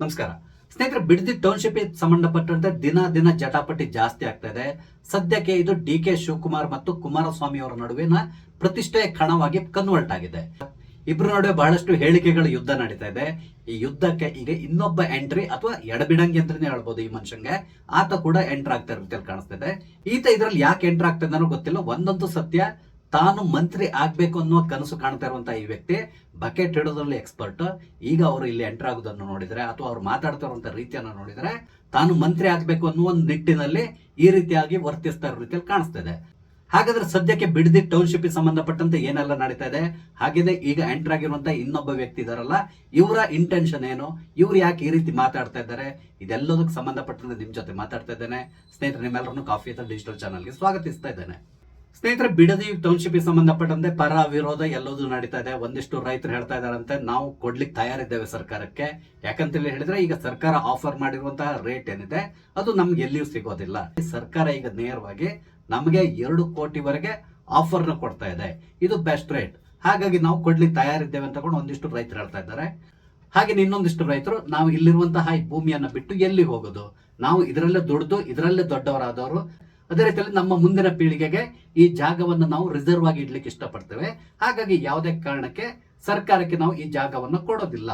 ನಮಸ್ಕಾರ ಸ್ನೇಹಿತರೆ, ಬಿಡದಿ ಟೌನ್ಶಿಪ್ ಸಂಬಂಧಪಟ್ಟಂತೆ ದಿನ ಜಟಾಪಟಿ ಜಾಸ್ತಿ ಆಗ್ತಾ ಇದೆ. ಸದ್ಯಕ್ಕೆ ಇದು ಡಿ.ಕೆ. ಶಿವಕುಮಾರ್ ಮತ್ತು ಕುಮಾರಸ್ವಾಮಿ ಅವರ ನಡುವಿನ ಪ್ರತಿಷ್ಠೆಯ ಕಣವಾಗಿ ಕನ್ವರ್ಟ್ ಆಗಿದೆ. ಇಬ್ಬರ ನಡುವೆ ಬಹಳಷ್ಟು ಹೇಳಿಕೆಗಳ ಯುದ್ಧ ನಡೀತಾ ಇದೆ. ಈ ಯುದ್ಧಕ್ಕೆ ಈಗ ಇನ್ನೊಬ್ಬ ಎಂಟ್ರಿ ಅಥವಾ ಎಡಬಿಡಂಗಿ ಅಂತಾನೆ ಹೇಳ್ಬೋದು. ಈ ಮನುಷ್ಯಂಗೆ ಆತ ಕೂಡ ಎಂಟರ್ ಆಗ್ತಾ ಇರೋ ಕಾಣಿಸ್ತಿದೆ. ಈತ ಇದ್ರಲ್ಲಿ ಯಾಕೆ ಎಂಟರ್ ಆಗ್ತಾ ಇದ್ದಾನೋ ಗೊತ್ತಿಲ್ಲ. ಒಂದಂತೂ ಸತ್ಯ, ತಾನು ಮಂತ್ರಿ ಆಗ್ಬೇಕು ಅನ್ನೋ ಕನಸು ಕಾಣ್ತಾ ಇರುವಂತಹ ಈ ವ್ಯಕ್ತಿ ಬಕೆಟ್ ಹಿಡೋದ್ರಲ್ಲಿ ಎಕ್ಸ್ಪರ್ಟ್. ಈಗ ಅವರು ಇಲ್ಲಿ ಎಂಟರ್ ಆಗೋದನ್ನು ನೋಡಿದ್ರೆ ಅಥವಾ ಅವ್ರು ಮಾತಾಡ್ತಾ ಇರುವಂತಹ ರೀತಿಯನ್ನು ನೋಡಿದ್ರೆ ತಾನು ಮಂತ್ರಿ ಆಗ್ಬೇಕು ಅನ್ನೋ ಒಂದು ನಿಟ್ಟಿನಲ್ಲಿ ಈ ರೀತಿಯಾಗಿ ವರ್ತಿಸ್ತಾ ಇರೋ ರೀತಿಯಲ್ಲಿ ಕಾಣಿಸ್ತಾ ಇದೆ. ಹಾಗಾದ್ರೆ ಸದ್ಯಕ್ಕೆ ಬಿಡದಿ ಟೌನ್ಶಿಪ್ ಸಂಬಂಧಪಟ್ಟಂತೆ ಏನೆಲ್ಲ ನಡೀತಾ ಇದೆ, ಹಾಗೆ ಈಗ ಎಂಟರ್ ಆಗಿರುವಂತಹ ಇನ್ನೊಬ್ಬ ವ್ಯಕ್ತಿ ಇದಾರಲ್ಲ, ಇವರ ಇಂಟೆನ್ಷನ್ ಏನು, ಇವ್ರು ಯಾಕೆ ಈ ರೀತಿ ಮಾತಾಡ್ತಾ ಇದ್ದಾರೆ, ಇದೆಲ್ಲದಕ್ಕೆ ಸಂಬಂಧಪಟ್ಟಂತೆ ನಿಮ್ ಜೊತೆ ಮಾತಾಡ್ತಾ ಇದ್ದೇನೆ. ಸ್ನೇಹಿತರೆ, ನಿಮ್ಮೆಲ್ಲರನ್ನು ಕಾಫಿ ಅಥವಾ ಡಿಜಿಟಲ್ ಚಾನಲ್ಗೆ ಸ್ವಾಗತಿಸ್ತಾ ಇದ್ದೇನೆ. ಸ್ನೇಹಿತರೆ, ಬಿಡದಿ ಟೌನ್ಶಿಪ್ ಸಂಬಂಧಪಟ್ಟಂತೆ ಪರ ವಿರೋಧ ಎಲ್ಲದೂ ನಡೀತಾ ಇದೆ. ಒಂದಿಷ್ಟು ರೈತರು ಹೇಳ್ತಾ ಇದಾರಂತೆ, ನಾವು ಕೊಡ್ಲಿಕ್ಕೆ ತಯಾರಿದ್ದೇವೆ ಸರ್ಕಾರಕ್ಕೆ. ಯಾಕಂತ ಹೇಳಿದ್ರೆ ಈಗ ಸರ್ಕಾರ ಆಫರ್ ಮಾಡಿರುವಂತಹ ರೇಟ್ ಏನಿದೆ ಅದು ನಮ್ಗೆ ಎಲ್ಲಿಯೂ ಸಿಗೋದಿಲ್ಲ. ಸರ್ಕಾರ ಈಗ ನೇರವಾಗಿ ನಮಗೆ 2 ಕೋಟಿವರೆಗೆ ಆಫರ್ ನ ಕೊಡ್ತಾ ಇದೆ, ಇದು ಬೆಸ್ಟ್ ರೇಟ್, ಹಾಗಾಗಿ ನಾವು ಕೊಡ್ಲಿಕ್ಕೆ ತಯಾರಿದ್ದೇವೆ ಅಂತ ಒಂದಿಷ್ಟು ರೈತರು ಹೇಳ್ತಾ ಇದ್ದಾರೆ. ಹಾಗೆ ಇನ್ನೊಂದಿಷ್ಟು ರೈತರು, ನಾವು ಇಲ್ಲಿರುವಂತಹ ಈ ಭೂಮಿಯನ್ನ ಬಿಟ್ಟು ಎಲ್ಲಿ ಹೋಗೋದು, ನಾವು ಇದರಲ್ಲೇ ದುಡಿದು ಇದರಲ್ಲೇ ದೊಡ್ಡವರಾದವರು, ಅದೇ ರೀತಿಯಲ್ಲಿ ನಮ್ಮ ಮುಂದಿನ ಪೀಳಿಗೆಗೆ ಈ ಜಾಗವನ್ನು ನಾವು ರಿಸರ್ವ್ ಆಗಿ ಇಡ್ಲಿಕ್ಕೆ ಇಷ್ಟಪಡ್ತೇವೆ. ಹಾಗಾಗಿ ಯಾವುದೇ ಕಾರಣಕ್ಕೆ ಸರ್ಕಾರಕ್ಕೆ ನಾವು ಈ ಜಾಗವನ್ನು ಕೊಡೋದಿಲ್ಲ.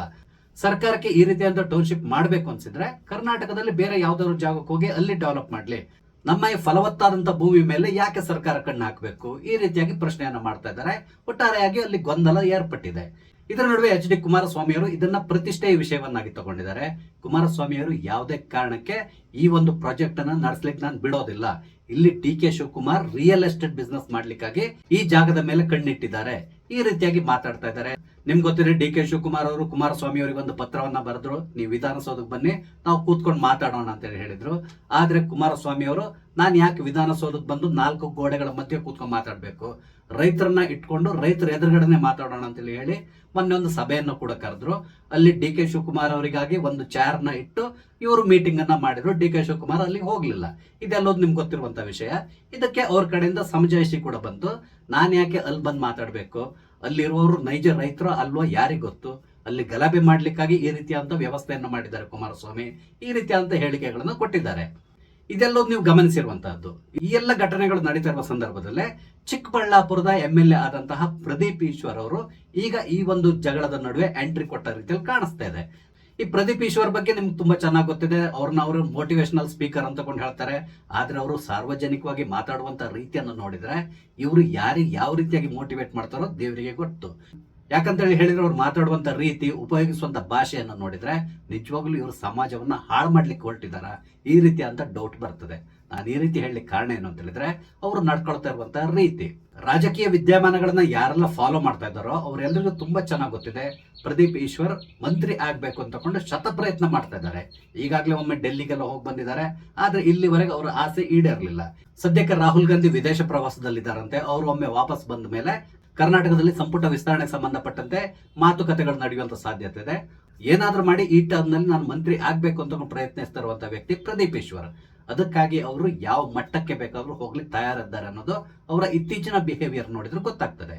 ಸರ್ಕಾರಕ್ಕೆ ಈ ರೀತಿಯಾದ ಟೌನ್ಶಿಪ್ ಮಾಡಬೇಕು ಅನ್ಸಿದ್ರೆ ಕರ್ನಾಟಕದಲ್ಲಿ ಬೇರೆ ಯಾವ್ದಾದ್ರು ಜಾಗಕ್ಕೆ ಹೋಗಿ ಅಲ್ಲಿ ಡೆವಲಪ್ ಮಾಡ್ಲಿ. ನಮ್ಮ ಈ ಫಲವತ್ತಾದಂತ ಭೂಮಿ ಮೇಲೆ ಯಾಕೆ ಸರ್ಕಾರ ಕಣ್ಣು ಹಾಕಬೇಕು, ಈ ರೀತಿಯಾಗಿ ಪ್ರಶ್ನೆಯನ್ನ ಮಾಡ್ತಾ ಇದ್ದಾರೆ. ಒಟ್ಟಾರೆಯಾಗಿ ಅಲ್ಲಿ ಗೊಂದಲ ಏರ್ಪಟ್ಟಿದೆ. ಇದರ ನಡುವೆ ಎಚ್.ಡಿ. ಕುಮಾರಸ್ವಾಮಿ ಅವರು ಇದನ್ನ ಪ್ರತಿಷ್ಠೆಯ ವಿಷಯವನ್ನಾಗಿ ತಗೊಂಡಿದ್ದಾರೆ. ಕುಮಾರಸ್ವಾಮಿ ಅವರು ಯಾವುದೇ ಕಾರಣಕ್ಕೆ ಈ ಒಂದು ಪ್ರಾಜೆಕ್ಟ್ ಅನ್ನ ನಡೆಸಲಿಕ್ಕೆ ನಾನು ಬಿಡೋದಿಲ್ಲ, ಇಲ್ಲಿ D K. Shivakumar real estate business ಮಾಡ್ಲಿಕ್ಕಾಗಿ ಈ ಜಾಗದ ಮೇಲೆ ಕಣ್ಣಿಟ್ಟಿದ್ದಾರೆ, ಈ ರೀತಿಯಾಗಿ ಮಾತಾಡ್ತಾ ಇದ್ದಾರೆ. ನಿಮ್ಗೆ ಗೊತ್ತಿದೆ, ಡಿ.ಕೆ. ಶಿವಕುಮಾರ್ ಅವರು ಕುಮಾರಸ್ವಾಮಿ ಅವರಿಗೆ ಒಂದು ಪತ್ರವನ್ನ ಬರೆದ್ರು, ನೀವು ವಿಧಾನಸೌಧಕ್ಕೆ ಬನ್ನಿ, ನಾವು ಕೂತ್ಕೊಂಡು ಮಾತಾಡೋಣ ಅಂತ ಹೇಳಿದ್ರು. ಆದ್ರೆ ಕುಮಾರಸ್ವಾಮಿ ಅವರು, ನಾನು ಯಾಕೆ ವಿಧಾನಸೌಧಕ್ಕೆ ಬಂದು 4 ಗೋಡೆಗಳ ಮಧ್ಯೆ ಕೂತ್ಕೊಂಡು ಮಾತಾಡ್ಬೇಕು, ರೈತರನ್ನ ಇಟ್ಕೊಂಡು ರೈತರ ಎದುರುಗಡೆನೆ ಮಾತಾಡೋಣ ಅಂತ ಹೇಳಿ ಮೊನ್ನೆ ಒಂದು ಸಭೆಯನ್ನು ಕೂಡ ಕರೆದ್ರು. ಅಲ್ಲಿ ಡಿ.ಕೆ. ಶಿವಕುಮಾರ್ ಅವರಿಗಾಗಿ ಒಂದು ಚೇರ್ ನ ಇಟ್ಟು ಇವರು ಮೀಟಿಂಗ್ ಅನ್ನ ಮಾಡಿದ್ರು. ಡಿ.ಕೆ. ಶಿವಕುಮಾರ್ ಅಲ್ಲಿ ಹೋಗ್ಲಿಲ್ಲ. ಇದೆಲ್ಲೋದು ನಿಮ್ಗೆ ಗೊತ್ತಿರುವಂತ ವಿಷಯ. ಇದಕ್ಕೆ ಅವ್ರ ಕಡೆಯಿಂದ ಸಮಜಾಯಿಷಿ ಕೂಡ ಬಂತು. ನಾನು ಯಾಕೆ ಅಲ್ಲಿ ಬಂದು ಮಾತಾಡ್ಬೇಕು, ಅಲ್ಲಿರುವವರು ನೈಜ ರೈತರು ಅಲ್ವಾ ಯಾರಿಗ್ ಗೊತ್ತು, ಅಲ್ಲಿ ಗಲಭೆ ಮಾಡ್ಲಿಕ್ಕಾಗಿ ಈ ರೀತಿಯಾದಂತ ವ್ಯವಸ್ಥೆಯನ್ನು ಮಾಡಿದ್ದಾರೆ ಕುಮಾರಸ್ವಾಮಿ, ಈ ರೀತಿಯಾದಂತ ಹೇಳಿಕೆಗಳನ್ನು ಕೊಟ್ಟಿದ್ದಾರೆ. ಇದೆಲ್ಲೋ ನೀವು ಗಮನಿಸಿರುವಂತಹದ್ದು. ಈ ಎಲ್ಲ ಘಟನೆಗಳು ನಡೀತಾ ಇರುವ ಸಂದರ್ಭದಲ್ಲೇ ಚಿಕ್ಕಬಳ್ಳಾಪುರದ MLA ಆದಂತಹ ಪ್ರದೀಪ್ ಈಶ್ವರ್ ಅವರು ಈಗ ಈ ಒಂದು ಜಗಳದ ನಡುವೆ ಎಂಟ್ರಿ ಕೊಟ್ಟ ರೀತಿಯಲ್ಲಿ ಕಾಣಿಸ್ತಾ ಇದೆ. ಈ ಪ್ರದೀಪ್ ಈಶ್ವರ್ ಬಗ್ಗೆ ನಿಮ್ಗೆ ತುಂಬಾ ಚೆನ್ನಾಗಿ ಗೊತ್ತಿದೆ. ಅವರು ಮೋಟಿವೇಶನಲ್ ಸ್ಪೀಕರ್ ಅಂತ ಹೇಳ್ತಾರೆ. ಆದ್ರೆ ಅವರು ಸಾರ್ವಜನಿಕವಾಗಿ ಮಾತಾಡುವಂತ ರೀತಿಯನ್ನು ನೋಡಿದ್ರೆ ಇವರು ಯಾರಿಗೆ ಯಾವ ರೀತಿಯಾಗಿ ಮೋಟಿವೇಟ್ ಮಾಡ್ತಾರೋ ದೇವರಿಗೆ ಗೊತ್ತು. ಯಾಕಂತ ಹೇಳಿದ್ರೆ ಅವ್ರು ಮಾತಾಡುವಂತ ರೀತಿ, ಉಪಯೋಗಿಸುವಂತ ಭಾಷೆಯನ್ನು ನೋಡಿದ್ರೆ ನಿಜವಾಗ್ಲೂ ಇವರು ಸಮಾಜವನ್ನ ಹಾಳು ಮಾಡ್ಲಿಕ್ಕೆ ಹೊರಟಿದಾರ, ಈ ರೀತಿ ಅಂತ ಡೌಟ್ ಬರ್ತದೆ. ನಾನು ಈ ರೀತಿ ಹೇಳಲಿಕ್ಕೆ ಕಾರಣ ಏನು ಅಂತ ಹೇಳಿದ್ರೆ ಅವರು ನಡ್ಕೊಳ್ತಾ ಇರುವಂತಹ ರೀತಿ. ರಾಜಕೀಯ ವಿದ್ಯಮಾನಗಳನ್ನ ಯಾರೆಲ್ಲ ಫಾಲೋ ಮಾಡ್ತಾ ಇದ್ದಾರೋ ಅವರೆಲ್ಲರಿಗೂ ತುಂಬಾ ಚೆನ್ನಾಗಿ ಗೊತ್ತಿದೆ, ಪ್ರದೀಪ್ ಈಶ್ವರ್ ಮಂತ್ರಿ ಆಗ್ಬೇಕು ಅಂತ ಶತಪ್ರಯತ್ನ ಮಾಡ್ತಾ ಇದ್ದಾರೆ. ಈಗಾಗಲೇ ಒಮ್ಮೆ ಡೆಲ್ಲಿಗೆಲ್ಲ ಹೋಗಿ ಬಂದಿದ್ದಾರೆ, ಆದ್ರೆ ಇಲ್ಲಿವರೆಗೆ ಅವರ ಆಸೆ ಈಡೇರಲಿಲ್ಲ. ಸದ್ಯಕ್ಕೆ ರಾಹುಲ್ ಗಾಂಧಿ ವಿದೇಶ ಪ್ರವಾಸದಲ್ಲಿದ್ದಾರಂತೆ. ಅವರು ಒಮ್ಮೆ ವಾಪಸ್ ಬಂದ ಮೇಲೆ ಕರ್ನಾಟಕದಲ್ಲಿ ಸಂಪುಟ ವಿಸ್ತರಣೆಗೆ ಸಂಬಂಧಪಟ್ಟಂತೆ ಮಾತುಕತೆಗಳು ನಡೆಯುವಂತ ಸಾಧ್ಯತೆ ಇದೆ. ಏನಾದ್ರೂ ಮಾಡಿ ಈ ಟರ್ಮ್ ನಲ್ಲಿ ನಾನು ಮಂತ್ರಿ ಆಗ್ಬೇಕು ಅಂತ ಪ್ರಯತ್ನಿಸ್ತಾ ಇರುವಂತಹ ವ್ಯಕ್ತಿ ಪ್ರದೀಪ್ ಈಶ್ವರ್. ಅದಕ್ಕಾಗಿ ಅವರು ಯಾವ ಮಟ್ಟಕ್ಕೆ ಬೇಕಾದ್ರೂ ಹೋಗ್ಲಿಕ್ಕೆ ತಯಾರಿದ್ದಾರೆ ಅನ್ನೋದು ಅವರ ಇತ್ತೀಚಿನ ಬಿಹೇವಿಯರ್ ನೋಡಿದ್ರೆ ಗೊತ್ತಾಗ್ತದೆ.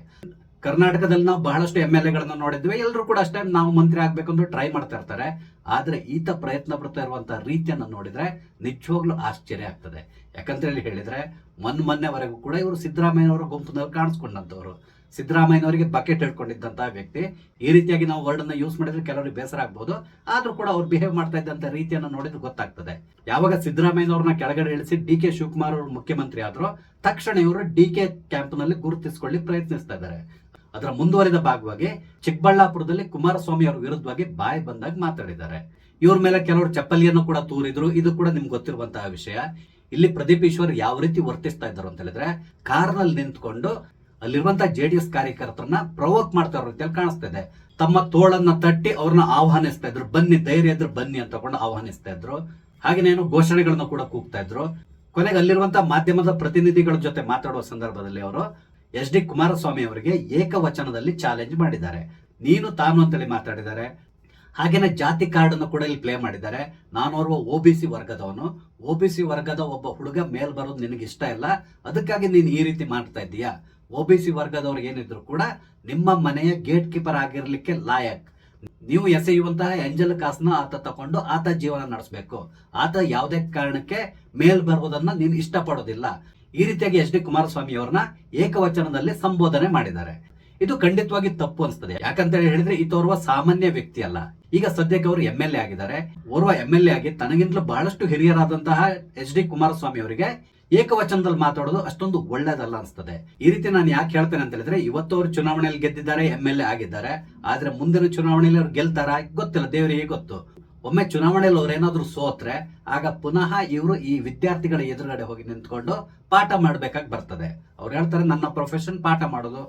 ಕರ್ನಾಟಕದಲ್ಲಿ ನಾವು ಬಹಳಷ್ಟು MLA ನೋಡಿದ್ವಿ, ಎಲ್ಲರೂ ಕೂಡ ಅಷ್ಟೇ ನಾವು ಮಂತ್ರಿ ಆಗ್ಬೇಕು ಅಂತ ಟ್ರೈ ಮಾಡ್ತಾ ಇರ್ತಾರೆ. ಆದ್ರೆ ಈತ ಪ್ರಯತ್ನ ಪಡ್ತಾ ಇರುವಂತಹ ರೀತಿಯನ್ನು ನೋಡಿದ್ರೆ ನಿಜವಾಗ್ಲೂ ಆಶ್ಚರ್ಯ ಆಗ್ತದೆ. ಯಾಕಂತ ಹೇಳಿದ್ರೆ ಮೊನ್ನೆವರೆಗೂ ಕೂಡ ಇವರು ಸಿದ್ದರಾಮಯ್ಯನವರ ಗುಂಪಿನವರು ಕಾಣಿಸ್ಕೊಂಡಂತವ್ರು. ಸಿದ್ದರಾಮಯ್ಯನವರಿಗೆ ಬಕೆಟ್ ಹಿಡ್ಕೊಂಡಿದ್ದಂತಹ ವ್ಯಕ್ತಿ. ಈ ರೀತಿಯಾಗಿ ನಾವು ವರ್ಡ್ ಅನ್ನ ಯೂಸ್ ಮಾಡಿದ್ರೆ ಕೆಲವರಿಗೆ ಬೇಸರ ಆಗ್ಬಹುದು, ಆದ್ರೂ ಕೂಡ ಅವ್ರು ಬಿಹೇವ್ ಮಾಡ್ತಾ ಇದ್ದಂತ ರೀತಿಯನ್ನು ನೋಡಿದ್ರೆ ಗೊತ್ತಾಗ್ತದೆ. ಯಾವಾಗ ಸಿದ್ದರಾಮಯ್ಯನವ್ರನ್ನ ಕೆಳಗಡೆ ಇಳಿಸಿ ಡಿ.ಕೆ. ಶಿವಕುಮಾರ್ ಅವರು ಮುಖ್ಯಮಂತ್ರಿ ಆದ್ರು, ತಕ್ಷಣ ಇವರು ಡಿ.ಕೆ. ಕ್ಯಾಂಪ್ ನಲ್ಲಿ ಗುರುತಿಸಿಕೊಳ್ಳಿ ಪ್ರಯತ್ನಿಸ್ತಾ ಇದ್ದಾರೆ. ಅದರ ಮುಂದುವರಿದ ಭಾಗವಾಗಿ ಚಿಕ್ಕಬಳ್ಳಾಪುರದಲ್ಲಿ ಕುಮಾರಸ್ವಾಮಿ ಅವರ ವಿರುದ್ಧವಾಗಿ ಬಾಯಿ ಬಂದಾಗ ಮಾತಾಡಿದ್ದಾರೆ. ಇವ್ರ ಮೇಲೆ ಕೆಲವರು ಚಪ್ಪಲಿಯನ್ನು ಕೂಡ ತೂರಿದ್ರು, ಇದು ಕೂಡ ನಿಮ್ಗೆ ಗೊತ್ತಿರುವಂತಹ ವಿಷಯ. ಇಲ್ಲಿ ಪ್ರದೀಪ್ ಈಶ್ವರ್ ಯಾವ ರೀತಿ ವರ್ತಿಸ್ತಾ ಇದ್ದಾರೆ ಅಂತ ಹೇಳಿದ್ರೆ ಕಾರ್ನಲ್ಲಿ ನಿಂತ್ಕೊಂಡು ಅಲ್ಲಿರುವಂತಹ JDS ಕಾರ್ಯಕರ್ತರನ್ನ ಪ್ರವೋಕ್ ಮಾಡ್ತಾ ಇರೋ ರೀತಿಯಲ್ಲಿ ಕಾಣಿಸ್ತಾ ಇದೆ. ತಮ್ಮ ತೋಳನ್ನ ತಟ್ಟಿ ಅವ್ರನ್ನ ಆಹ್ವಾನಿಸ್ತಾ ಇದ್ರು, ಬನ್ನಿ ಧೈರ್ಯ ಇದ್ರು ಬನ್ನಿ ಅಂತ ಆಹ್ವಾನಿಸ್ತಾ ಇದ್ರು. ಹಾಗೇನೇನು ಘೋಷಣೆಗಳನ್ನ ಕೂಡ ಕೂಗ್ತಾ ಇದ್ರು. ಕೊನೆಗೆ ಅಲ್ಲಿರುವಂತಹ ಮಾಧ್ಯಮದ ಪ್ರತಿನಿಧಿಗಳ ಜೊತೆ ಮಾತಾಡುವ ಸಂದರ್ಭದಲ್ಲಿ ಅವರು ಎಚ್.ಡಿ. ಕುಮಾರಸ್ವಾಮಿ ಅವರಿಗೆ ಏಕವಚನದಲ್ಲಿ ಚಾಲೆಂಜ್ ಮಾಡಿದ್ದಾರೆ. ನೀನು ತಾನು ಅಂತೇಳಿ ಮಾತಾಡಿದ್ದಾರೆ. ಹಾಗೇನೆ ಜಾತಿ ಕಾರ್ಡ್ ಅನ್ನು ಕೂಡ ಇಲ್ಲಿ ಪ್ಲೇ ಮಾಡಿದ್ದಾರೆ. ನಾನೋರ್ವ OBC ವರ್ಗದವನು, OBC ವರ್ಗದ ಒಬ್ಬ ಹುಡುಗ ಮೇಲ್ ಬರೋದು ನಿನಗೆ ಇಷ್ಟ ಇಲ್ಲ, ಅದಕ್ಕಾಗಿ ನೀನು ಈ ರೀತಿ ಮಾಡ್ತಾ ಇದ್ದೀಯಾ. OBC ವರ್ಗದವ್ರಿಗೆ ಏನಿದ್ರು ಕೂಡ ನಿಮ್ಮ ಮನೆಯ ಗೇಟ್ ಕೀಪರ್ ಆಗಿರ್ಲಿಕ್ಕೆ ಲಾಯಕ್, ನೀವು ಎಸೆಯುವಂತಹ ಎಂಜಲ್ ಕಾಸನ್ನ ಆತ ತಕೊಂಡು ಆತ ಜೀವನ ನಡೆಸಬೇಕು. ಆತ ಯಾವುದೇ ಕಾರಣಕ್ಕೆ ಮೇಲ್ ಬರುವುದನ್ನ ನೀನು ಇಷ್ಟಪಡೋದಿಲ್ಲ. ಈ ರೀತಿಯಾಗಿ ಎಚ್ ಡಿ ಕುಮಾರಸ್ವಾಮಿ ಅವ್ರನ್ನ ಏಕವಚನದಲ್ಲಿ ಸಂಬೋಧನೆ ಮಾಡಿದ್ದಾರೆ. ಇದು ಖಂಡಿತವಾಗಿ ತಪ್ಪು ಅನಿಸ್ತದೆ. ಯಾಕಂತ ಹೇಳಿದ್ರೆ ಈತೋರ್ವ ಸಾಮಾನ್ಯ ವ್ಯಕ್ತಿ ಅಲ್ಲ. ಈಗ ಸದ್ಯಕ್ಕೆ ಅವರು MLA ಆಗಿದ್ದಾರೆ. ಓರ್ವ MLA ಆಗಿ ತನಗಿಂತಲೂ ಬಹಳಷ್ಟು ಹಿರಿಯರಾದಂತಹ ಎಚ್ ಡಿ ಕುಮಾರಸ್ವಾಮಿ ಅವರಿಗೆ ಏಕವಚನದಲ್ಲಿ ಮಾತಾಡೋದು ಅಷ್ಟೊಂದು ಒಳ್ಳೇದಲ್ಲ ಅನ್ಸ್ತದೆ. ಈ ರೀತಿ ನಾನು ಯಾಕೆ ಹೇಳ್ತೇನೆ ಅಂತ ಹೇಳಿದ್ರೆ, ಇವತ್ತು ಅವರು ಚುನಾವಣೆಯಲ್ಲಿ ಗೆದ್ದಿದ್ದಾರೆ, MLA ಆಗಿದ್ದಾರೆ. ಆದ್ರೆ ಮುಂದಿನ ಚುನಾವಣೆಯಲ್ಲಿ ಅವ್ರು ಗೆಲ್ತಾರ ಗೊತ್ತಿಲ್ಲ, ದೇವರಿಗೆ ಗೊತ್ತು. ಒಮ್ಮೆ ಚುನಾವಣೆಯಲ್ಲಿ ಅವ್ರೇನಾದ್ರೂ ಸೋತ್ರೆ ಆಗ ಪುನಃ ಇವರು ಈ ವಿದ್ಯಾರ್ಥಿಗಳ ಎದುರುಗಡೆ ಹೋಗಿ ನಿಂತ್ಕೊಂಡು ಪಾಠ ಮಾಡ್ಬೇಕಾಗಿ ಬರ್ತದೆ. ಅವ್ರು ಹೇಳ್ತಾರೆ ನನ್ನ ಪ್ರೊಫೆಷನ್ ಪಾಠ ಮಾಡೋದು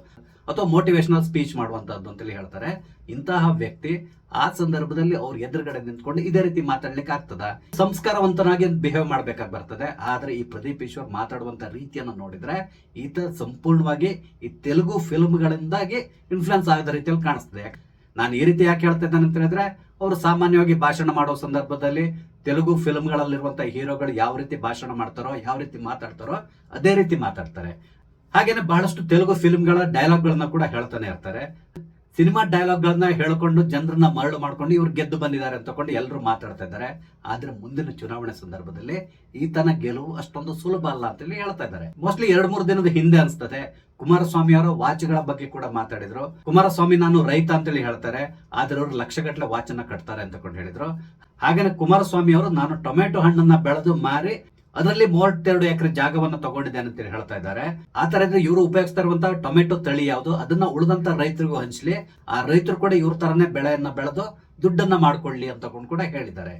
ಅಥವಾ ಮೋಟಿವೇಶನಲ್ ಸ್ಪೀಚ್ ಮಾಡುವಂತದ್ದು ಅಂತೇಳಿ ಹೇಳ್ತಾರೆ. ಇಂತಹ ವ್ಯಕ್ತಿ ಆ ಸಂದರ್ಭದಲ್ಲಿ ಅವ್ರ ಎದುರುಗಡೆ ನಿಂತ್ಕೊಂಡು ಇದೇ ರೀತಿ ಮಾತಾಡ್ಲಿಕ್ಕೆ ಆಗ್ತದ? ಸಂಸ್ಕಾರವಂತನಾಗಿ ಬಿಹೇವ್ ಮಾಡ್ಬೇಕಾಗಿ ಬರ್ತದೆ. ಆದ್ರೆ ಈ ಪ್ರದೀಪ್ ಈಶ್ವರ್ ಮಾತಾಡುವಂತ ರೀತಿಯನ್ನು ನೋಡಿದ್ರೆ ಈತ ಸಂಪೂರ್ಣವಾಗಿ ಈ ತೆಲುಗು ಫಿಲ್ಮ್ಗಳಿಂದಾಗಿ ಇನ್ಫ್ಲುಯೆನ್ಸ್ ಆಗದ ರೀತಿಯಲ್ಲಿ ಕಾಣಿಸ್ತದೆ. ನಾನು ಈ ರೀತಿ ಯಾಕೆ ಹೇಳ್ತಾ ಇದ್ದೇನೆ ಅಂತ ಹೇಳಿದ್ರೆ, ಅವರು ಸಾಮಾನ್ಯವಾಗಿ ಭಾಷಣ ಮಾಡೋ ಸಂದರ್ಭದಲ್ಲಿ ತೆಲುಗು ಫಿಲ್ಮ್ಗಳಲ್ಲಿರುವಂತಹ ಹೀರೋಗಳು ಯಾವ ರೀತಿ ಭಾಷಣ ಮಾಡ್ತಾರೋ, ಯಾವ ರೀತಿ ಮಾತಾಡ್ತಾರೋ ಅದೇ ರೀತಿ ಮಾತಾಡ್ತಾರೆ. ಹಾಗೇನೆ ಬಹಳಷ್ಟು ತೆಲುಗು ಫಿಲ್ಮ್ಗಳ ಡೈಲಾಗ್ಗಳನ್ನ ಕೂಡ ಹೇಳ್ತಾನೆ ಇರ್ತಾರೆ. ಸಿನಿಮಾ ಡೈಲಾಗ್ಗಳನ್ನ ಹೇಳ್ಕೊಂಡು ಜನರನ್ನ ಮರಳು ಮಾಡ್ಕೊಂಡು ಇವ್ರು ಗೆದ್ದು ಬಂದಿದ್ದಾರೆ ಅಂತ ತಗೊಂಡು ಎಲ್ಲರೂ ಮಾತಾಡ್ತಾ ಇದ್ದಾರೆ. ಆದ್ರೆ ಮುಂದಿನ ಚುನಾವಣೆ ಸಂದರ್ಭದಲ್ಲಿ ಈತನ ಗೆಲುವು ಅಷ್ಟೊಂದು ಸುಲಭ ಅಲ್ಲ ಅಂತೇಳಿ ಹೇಳ್ತಾ ಇದ್ದಾರೆ. ಮೋಸ್ಟ್ಲಿ 2-3 ದಿನದ ಹಿಂದೆ ಅನ್ಸ್ತದೆ ಕುಮಾರಸ್ವಾಮಿ ಅವರ ವಾಚ್ಗಳ ಬಗ್ಗೆ ಕೂಡ ಮಾತಾಡಿದ್ರು. ಕುಮಾರಸ್ವಾಮಿ ನಾನು ರೈತ ಅಂತೇಳಿ ಹೇಳ್ತಾರೆ, ಆದ್ರೆ ಅವರು ಲಕ್ಷಗಟ್ಟಲೆ ವಾಚನ್ನ ಕಟ್ತಾರೆ ಅಂತ ಹೇಳಿದ್ರು. ಹಾಗೇನೆ ಕುಮಾರಸ್ವಾಮಿ ಅವರು ನಾನು ಟೊಮೆಟೊ ಹಣ್ಣನ್ನ ಬೆಳೆದು ಮಾರಿ ಅದರಲ್ಲಿ 32 ಎಕರೆ ಜಾಗವನ್ನು ತಗೊಂಡಿದ್ದೇನೆ ಅಂತ ಹೇಳ್ತಾ ಇದ್ದಾರೆ. ಆ ತರ ಇದ್ರೆ ಇವರು ಉಪಯೋಗಿಸ್ತಾ ಇರುವಂತಹ ಟೊಮೆಟೊ ತಳಿ ಯಾವುದು ಅದನ್ನ ಉಳಿದಂತ ರೈತರಿಗೂ ಹಂಚ್ಲಿ, ಆ ರೈತರು ಕೂಡ ಇವ್ರ ತರನೇ ಬೆಳೆಯನ್ನ ಬೆಳೆದು ದುಡ್ಡನ್ನ ಮಾಡ್ಕೊಳ್ಳಿ ಅಂತ ಕೂಡ ಹೇಳಿದ್ದಾರೆ.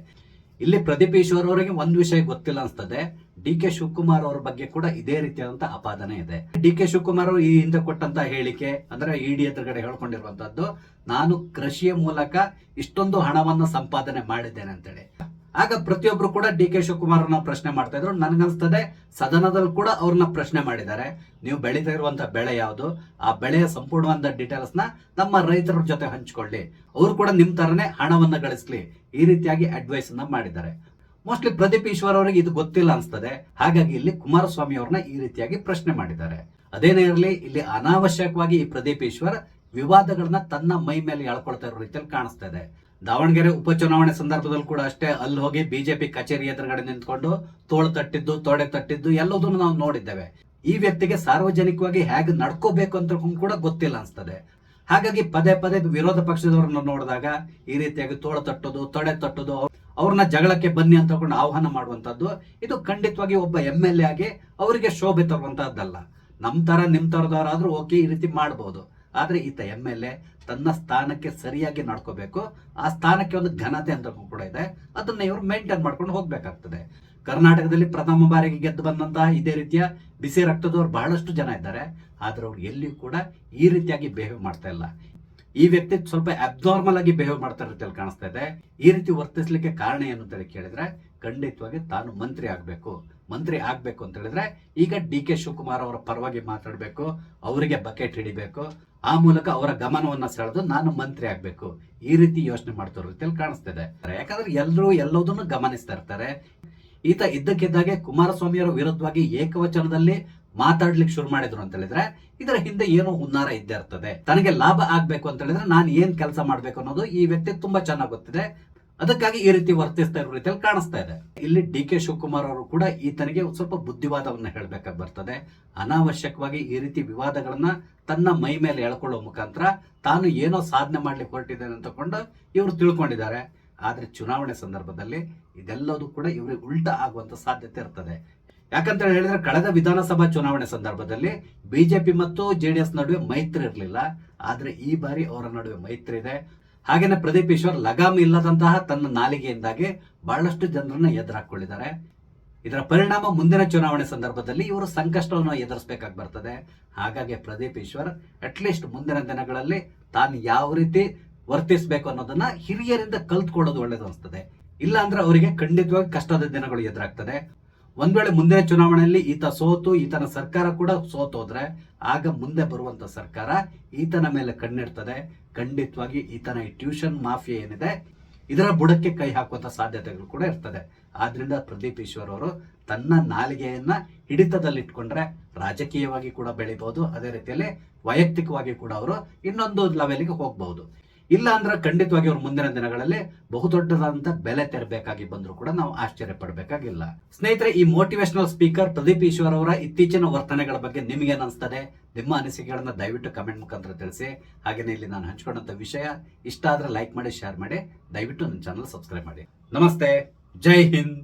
ಇಲ್ಲಿ ಪ್ರದೀಪ್ ಈಶ್ವರ್ ಅವರಿಗೆ ಒಂದು ವಿಷಯ ಗೊತ್ತಿಲ್ಲ ಅನ್ಸ್ತದೆ, DK ಶಿವಕುಮಾರ್ ಅವರ ಬಗ್ಗೆ ಕೂಡ ಇದೇ ರೀತಿಯಾದಂತಹ ಅಪಾದನೆ ಇದೆ. DK ಶಿವಕುಮಾರ್ ಅವರು ಈ ಹಿಂದೆ ಕೊಟ್ಟಂತ ಹೇಳಿಕೆ ಅಂದ್ರೆ ED ಎದುರುಗಡೆ ಹೇಳ್ಕೊಂಡಿರುವಂತದ್ದು, ನಾನು ಕೃಷಿಯ ಮೂಲಕ ಇಷ್ಟೊಂದು ಹಣವನ್ನ ಸಂಪಾದನೆ ಮಾಡಿದ್ದೇನೆ ಅಂತೇಳಿ. ಆಗ ಪ್ರತಿಯೊಬ್ರು ಕೂಡ DK ಶಿವಕುಮಾರ್ ಪ್ರಶ್ನೆ ಮಾಡ್ತಾ ಇದ್ರು. ನನ್ಗನ್ಸ್ತದೆ ಸದನದಲ್ಲಿ ಕೂಡ ಅವ್ರನ್ನ ಪ್ರಶ್ನೆ ಮಾಡಿದ್ದಾರೆ, ನೀವು ಬೆಳೀತಾ ಇರುವಂತಹ ಬೆಳೆ ಯಾವುದು, ಆ ಬೆಳೆಯ ಸಂಪೂರ್ಣವಾದ ಡೀಟೇಲ್ಸ್ ನ ನಮ್ಮ ರೈತರ ಜೊತೆ ಹಂಚ್ಕೊಳ್ಳಿ, ಅವರು ಕೂಡ ನಿಮ್ ತರನೇ ಹಣವನ್ನ ಗಳಿಸ್ಲಿ, ಈ ರೀತಿಯಾಗಿ ಅಡ್ವೈಸ್ ಅನ್ನ ಮಾಡಿದ್ದಾರೆ. ಮೋಸ್ಟ್ಲಿ ಪ್ರದೀಪ್ ಈಶ್ವರ್ ಅವರಿಗೆ ಇದು ಗೊತ್ತಿಲ್ಲ ಅನ್ಸ್ತದೆ. ಹಾಗಾಗಿ ಇಲ್ಲಿ ಕುಮಾರಸ್ವಾಮಿ ಅವ್ರನ್ನ ಈ ರೀತಿಯಾಗಿ ಪ್ರಶ್ನೆ ಮಾಡಿದ್ದಾರೆ. ಅದೇನೇ ಇರಲಿ, ಇಲ್ಲಿ ಅನಾವಶ್ಯಕವಾಗಿ ಈ ಪ್ರದೀಪ್ ಈಶ್ವರ್ ವಿವಾದಗಳನ್ನ ತನ್ನ ಮೈ ಮೇಲೆ ಎಳ್ಕೊಳ್ತಾ ಇರೋ ರೀತಿಯಲ್ಲಿ ಕಾಣಿಸ್ತಾ ಇದೆ. ದಾವಣಗೆರೆ ಉಪಚುನಾವಣೆ ಸಂದರ್ಭದಲ್ಲಿ ಕೂಡ ಅಷ್ಟೇ, ಅಲ್ಲಿ ಹೋಗಿ ಬಿಜೆಪಿ ಕಚೇರಿ ಎದುರುಗಡೆ ನಿಂತ್ಕೊಂಡು ತೋಳು ತಟ್ಟಿದ್ದು, ತೊಡೆ ತಟ್ಟಿದ್ದು ಎಲ್ಲದನ್ನು ನಾವು ನೋಡಿದ್ದೇವೆ. ಈ ವ್ಯಕ್ತಿಗೆ ಸಾರ್ವಜನಿಕವಾಗಿ ಹೇಗೆ ನಡ್ಕೋಬೇಕು ಅಂತ ಕೂಡ ಗೊತ್ತಿಲ್ಲ ಅನ್ಸ್ತದೆ. ಹಾಗಾಗಿ ಪದೇ ಪದೇ ವಿರೋಧ ಪಕ್ಷದವ್ರನ್ನ ನೋಡಿದಾಗ ಈ ರೀತಿಯಾಗಿ ತೋಳು ತಟ್ಟೋದು, ತೊಡೆ ತಟ್ಟೋದು, ಅವ್ರನ್ನ ಜಗಳಕ್ಕೆ ಬನ್ನಿ ಅಂತ ಆಹ್ವಾನ ಮಾಡುವಂತದ್ದು, ಇದು ಖಂಡಿತವಾಗಿ ಒಬ್ಬ MLA ಆಗಿ ಅವರಿಗೆ ಶೋಭೆ ತರುವಂತಹದ್ದಲ್ಲ. ನಮ್ ತರ ನಿಮ್ ತರದವರಾದ್ರೂ ಓಕೆ, ಈ ರೀತಿ ಮಾಡಬಹುದು. ಆದ್ರೆ ಈತ MLA ತನ್ನ ಸ್ಥಾನಕ್ಕೆ ಸರಿಯಾಗಿ ನಡ್ಕೋಬೇಕು. ಆ ಸ್ಥಾನಕ್ಕೆ ಒಂದು ಘನತೆ ಅಂತ ಕೂಡ ಇದೆ, ಅದನ್ನ ಇವರು ಮೇಂಟೈನ್ ಮಾಡ್ಕೊಂಡು ಹೋಗ್ಬೇಕಾಗ್ತದೆ. ಕರ್ನಾಟಕದಲ್ಲಿ ಪ್ರಥಮ ಬಾರಿಗೆ ಗೆದ್ದು ಬಂದಂತಹ ಇದೇ ರೀತಿಯ ಬಿಸಿ ರಕ್ತದವ್ರು ಬಹಳಷ್ಟು ಜನ ಇದ್ದಾರೆ. ಆದ್ರೆ ಅವ್ರು ಎಲ್ಲಿಯೂ ಕೂಡ ಈ ರೀತಿಯಾಗಿ ಬಿಹೇವ್ ಮಾಡ್ತಾ ಇಲ್ಲ. ಈ ವ್ಯಕ್ತಿ ಸ್ವಲ್ಪ ಅಬ್ನಾರ್ಮಲ್ ಆಗಿ ಬಿಹೇವ್ ಮಾಡ್ತಾ ರೀತಿಯಲ್ಲಿ ಕಾಣಿಸ್ತಾ ಇದೆ. ಈ ರೀತಿ ವರ್ತಿಸ್ಲಿಕ್ಕೆ ಕಾರಣ ಏನು ಅಂತ ಕೇಳಿದ್ರೆ, ಖಂಡಿತವಾಗಿ ತಾನು ಮಂತ್ರಿ ಆಗ್ಬೇಕು ಅಂತ ಹೇಳಿದ್ರೆ ಈಗ DK ಶಿವಕುಮಾರ್ ಅವರ ಪರವಾಗಿ ಮಾತಾಡ್ಬೇಕು, ಅವರಿಗೆ ಬಕೆಟ್ ಹಿಡಿಬೇಕು, ಆ ಮೂಲಕ ಅವರ ಗಮನವನ್ನ ಸೆಳೆದು ನಾನು ಮಂತ್ರಿ ಆಗ್ಬೇಕು, ಈ ರೀತಿ ಯೋಚನೆ ಮಾಡ್ತಿರೋ ರೀತಿಯಲ್ಲಿ ಕಾಣಿಸ್ತಿದೆ. ಯಾಕಂದ್ರೆ ಎಲ್ಲರೂ ಎಲ್ಲದನ್ನು ಗಮನಿಸ್ತಾ ಇರ್ತಾರೆ. ಈತ ಇದ್ದಕ್ಕಿದ್ದಾಗೆ ಕುಮಾರಸ್ವಾಮಿ ಅವರ ವಿರುದ್ಧವಾಗಿ ಏಕವಚನದಲ್ಲಿ ಮಾತಾಡ್ಲಿಕ್ಕೆ ಶುರು ಮಾಡಿದ್ರು ಅಂತ ಹೇಳಿದ್ರೆ ಇದರ ಹಿಂದೆ ಏನೋ ಹುನ್ನಾರ ಇದ್ದೇ ಇರ್ತದೆ. ತನಗೆ ಲಾಭ ಆಗ್ಬೇಕು ಅಂತ ಹೇಳಿದ್ರೆ ನಾನು ಏನ್ ಕೆಲಸ ಮಾಡ್ಬೇಕು ಅನ್ನೋದು ಈ ವ್ಯಕ್ತಿ ತುಂಬಾ ಚೆನ್ನಾಗಿ ಗೊತ್ತಿದೆ. ಅದಕ್ಕಾಗಿ ಈ ರೀತಿ ವರ್ತಿಸ್ತಾ ಇರೋ ರೀತಿಯಲ್ಲಿ ಕಾಣಿಸ್ತಾ ಇದೆ. ಇಲ್ಲಿ DK ಶಿವಕುಮಾರ್ ಅವರು ಕೂಡ ಈತನಿಗೆ ಸ್ವಲ್ಪ ಬುದ್ಧಿವಾದವನ್ನ ಹೇಳ್ಬೇಕಾಗಿ ಬರ್ತದೆ. ಅನಾವಶ್ಯಕವಾಗಿ ಈ ರೀತಿ ವಿವಾದಗಳನ್ನ ತನ್ನ ಮೈ ಮೇಲೆ ಎಳ್ಕೊಳ್ಳೋ ಮುಖಾಂತರ ತಾನು ಏನೋ ಸಾಧನೆ ಮಾಡ್ಲಿಕ್ಕೆ ಹೊರಟಿದ್ದೇನೆ ಅಂತಕೊಂಡು ಇವರು ತಿಳ್ಕೊಂಡಿದ್ದಾರೆ. ಆದ್ರೆ ಚುನಾವಣೆ ಸಂದರ್ಭದಲ್ಲಿ ಇದೆಲ್ಲದೂ ಕೂಡ ಇವ್ರಿಗೆ ಉಲ್ಟಾ ಆಗುವಂತ ಸಾಧ್ಯತೆ ಇರ್ತದೆ. ಯಾಕಂತ ಹೇಳಿದ್ರೆ ಕಳೆದ ವಿಧಾನಸಭಾ ಚುನಾವಣೆ ಸಂದರ್ಭದಲ್ಲಿ ಬಿಜೆಪಿ ಮತ್ತು JDS ನಡುವೆ ಮೈತ್ರಿ ಇರಲಿಲ್ಲ. ಆದ್ರೆ ಈ ಬಾರಿ ಅವರ ನಡುವೆ ಮೈತ್ರಿ ಇದೆ. ಹಾಗೇನೆ ಪ್ರದೀಪ್ ಈಶ್ವರ್ ಲಗಾಮ ಇಲ್ಲದಂತಹ ತನ್ನ ನಾಲಿಗೆಯಿಂದಾಗಿ ಬಹಳಷ್ಟು ಜನರನ್ನ ಎದುರಾಕೊಂಡಿದ್ದಾರೆ. ಇದರ ಪರಿಣಾಮ ಮುಂದಿನ ಚುನಾವಣೆ ಸಂದರ್ಭದಲ್ಲಿ ಇವರು ಸಂಕಷ್ಟವನ್ನು ಎದುರಿಸಬೇಕಾಗಿ ಬರ್ತದೆ. ಹಾಗಾಗಿ ಪ್ರದೀಪ್ ಈಶ್ವರ್ ಅಟ್ಲೀಸ್ಟ್ ಮುಂದಿನ ದಿನಗಳಲ್ಲಿ ತಾನು ಯಾವ ರೀತಿ ವರ್ತಿಸಬೇಕು ಅನ್ನೋದನ್ನ ಹಿರಿಯರಿಂದ ಕಲ್ತ್ಕೊಳ್ಳೋದು ಒಳ್ಳೇದು ಅನಿಸ್ತದೆ. ಇಲ್ಲ ಅಂದ್ರೆ ಅವರಿಗೆ ಖಂಡಿತವಾಗಿ ಕಷ್ಟದ ದಿನಗಳು ಎದುರಾಗ್ತದೆ. ಒಂದ್ ವೇಳೆ ಮುಂದಿನ ಚುನಾವಣೆಯಲ್ಲಿ ಈತ ಸೋತು ಈತನ ಸರ್ಕಾರ ಕೂಡ ಸೋತೋದ್ರೆ ಆಗ ಮುಂದೆ ಬರುವಂತ ಸರ್ಕಾರ ಈತನ ಮೇಲೆ ಕಣ್ಣಿಡ್ತದೆ. ಖಂಡಿತವಾಗಿ ಈತನ ಈ ಟ್ಯೂಷನ್ ಮಾಫಿಯಾ ಏನಿದೆ ಇದರ ಬುಡಕ್ಕೆ ಕೈ ಹಾಕುವಂತ ಸಾಧ್ಯತೆಗಳು ಕೂಡ ಇರ್ತದೆ. ಆದ್ರಿಂದ ಪ್ರದೀಪ್ ಈಶ್ವರ್ ಅವರು ತನ್ನ ನಾಲಿಗೆಯನ್ನ ಹಿಡಿತದಲ್ಲಿಟ್ಕೊಂಡ್ರೆ ರಾಜಕೀಯವಾಗಿ ಕೂಡ ಬೆಳಿಬಹುದು, ಅದೇ ರೀತಿಯಲ್ಲಿ ವೈಯಕ್ತಿಕವಾಗಿ ಕೂಡ ಅವರು ಇನ್ನೊಂದು ಲೆವೆಲ್ಗೆ ಹೋಗಬಹುದು. ಇಲ್ಲ ಅಂದ್ರೆ ಖಂಡಿತವಾಗಿ ಅವ್ರು ಮುಂದಿನ ದಿನಗಳಲ್ಲಿ ಬಹುದೊಡ್ಡದಾದಂತ ಬೆಲೆ ತೆರಬೇಕಾಗಿ ಬಂದ್ರು ಕೂಡ ನಾವು ಆಶ್ಚರ್ಯ ಪಡಬೇಕಾಗಿಲ್ಲ. ಸ್ನೇಹಿತರೆ, ಈ ಮೋಟಿವೇಶನಲ್ ಸ್ಪೀಕರ್ ಪ್ರದೀಪ್ ಈಶ್ವರ್ ಅವರ ಇತ್ತೀಚಿನ ವರ್ತನೆಗಳ ಬಗ್ಗೆ ನಿಮಗೇನು ಅನಿಸ್ತದೆ? ನಿಮ್ಮ ಅನಿಸಿಕೆಗಳನ್ನ ದಯವಿಟ್ಟು ಕಮೆಂಟ್ ಮುಖಾಂತರ ತಿಳಿಸಿ. ಹಾಗೆಯೇ ಇಲ್ಲಿ ನಾನು ಹಂಚ್ಕೊಂಡಂತ ವಿಷಯ ಇಷ್ಟ ಆದ್ರೆ ಲೈಕ್ ಮಾಡಿ, ಶೇರ್ ಮಾಡಿ, ದಯವಿಟ್ಟು ನನ್ನ ಚಾನಲ್ ಸಬ್ಸ್ಕ್ರೈಬ್ ಮಾಡಿ. ನಮಸ್ತೆ, ಜೈ ಹಿಂದ್.